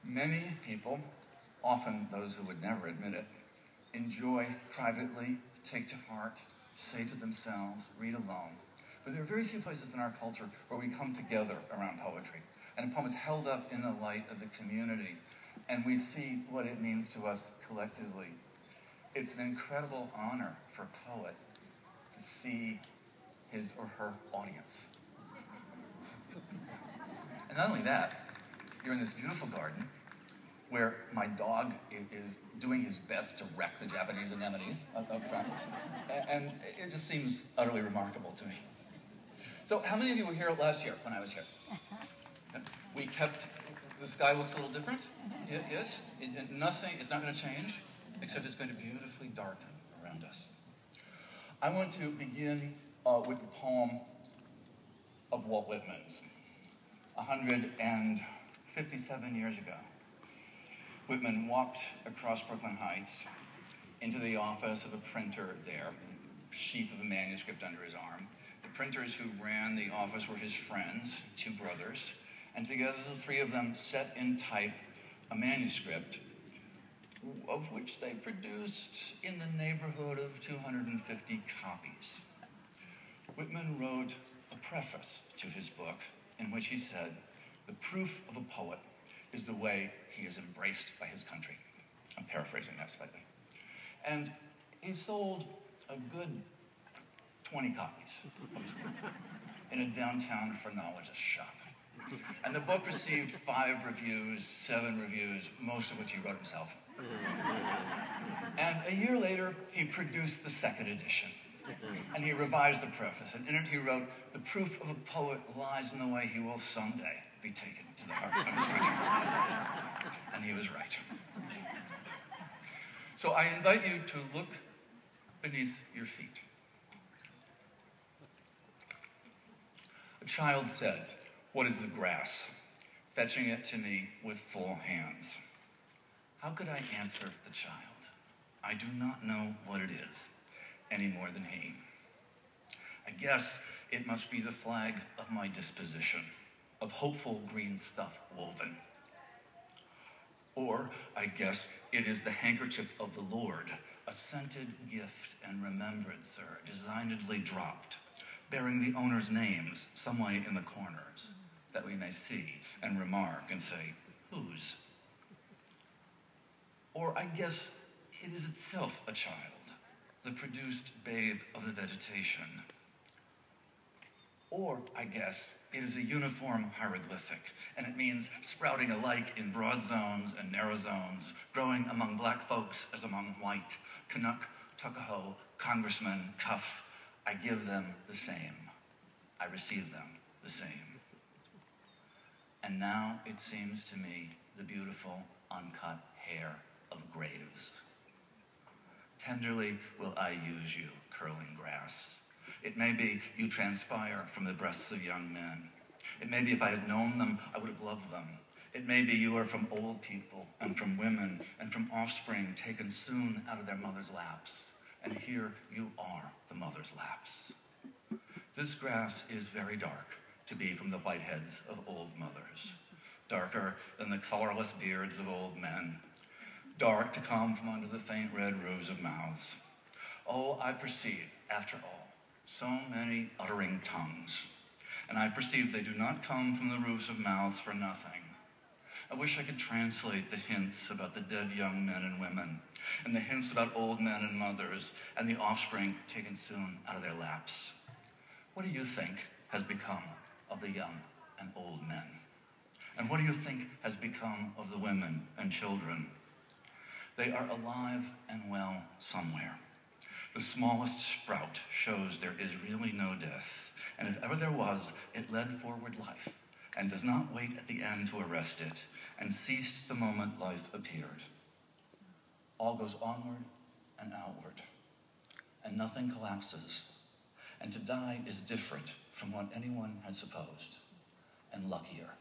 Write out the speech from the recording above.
Many people, often those who would never admit it, enjoy privately, take to heart, say to themselves, read alone. But there are very few places in our culture where we come together around poetry. And a poem is held up in the light of the community, and we see what it means to us collectively. It's an incredible honor for a poet to see his or her audience. And not only that, you're in this beautiful garden where my dog is doing his best to wreck the Japanese anemones up front. And it just seems utterly remarkable to me. So how many of you were here last year when I was here? We kept, the sky looks a little different. Yes, nothing, it's not going to change, except it's going to beautifully darken around us. I want to begin with a poem of Walt Whitman's. 157 years ago, Whitman walked across Brooklyn Heights into the office of a printer there, a sheaf of a manuscript under his arm. The printers who ran the office were his friends, two brothers, and together the three of them set in type a manuscript of which they produced in the neighborhood of 250 copies. Whitman wrote a preface to his book in which he said, "The proof of a poet is the way he is embraced by his country." I'm paraphrasing that slightly. And he sold a good 20 copies of his book in a downtown phrenologist shop. And the book received 5 reviews, 7 reviews, most of which he wrote himself. And a year later, he produced the second edition. And he revised the preface, and in it he wrote, "The proof of a poet lies in the way he will someday be taken to the heart of his country." And he was right. So I invite you to look beneath your feet. A child said, "What is the grass?" fetching it to me with full hands. How could I answer the child? I do not know what it is, any more than he. I guess it must be the flag of my disposition, of hopeful green stuff woven. Or I guess it is the handkerchief of the Lord, a scented gift and remembrancer designedly dropped, bearing the owner's names some way in the corners, that we may see and remark and say, "Whose?" Or I guess it is itself a child, the produced babe of the vegetation. Or I guess it is a uniform hieroglyphic, and it means sprouting alike in broad zones and narrow zones, growing among black folks as among white, Canuck, Tuckahoe, Congressman, Cuff. I give them the same. I receive them the same. And now it seems to me the beautiful uncut hair of graves. Tenderly will I use you, curling grass. It may be you transpire from the breasts of young men. It may be if I had known them, I would have loved them. It may be you are from old people and from women and from offspring taken soon out of their mother's laps. And here you are the mother's laps. This grass is very dark to be from the white heads of old mothers, darker than the colorless beards of old men, dark to come from under the faint red roofs of mouths. Oh, I perceive, after all, so many uttering tongues, and I perceive they do not come from the roofs of mouths for nothing. I wish I could translate the hints about the dead young men and women, and the hints about old men and mothers, and the offspring taken soon out of their laps. What do you think has become of the young and old men? And what do you think has become of the women and children? They are alive and well somewhere. The smallest sprout shows there is really no death, and if ever there was, it led forward life, and does not wait at the end to arrest it, and ceased the moment life appeared. All goes onward and outward, and nothing collapses, and to die is different from what anyone had supposed, and luckier.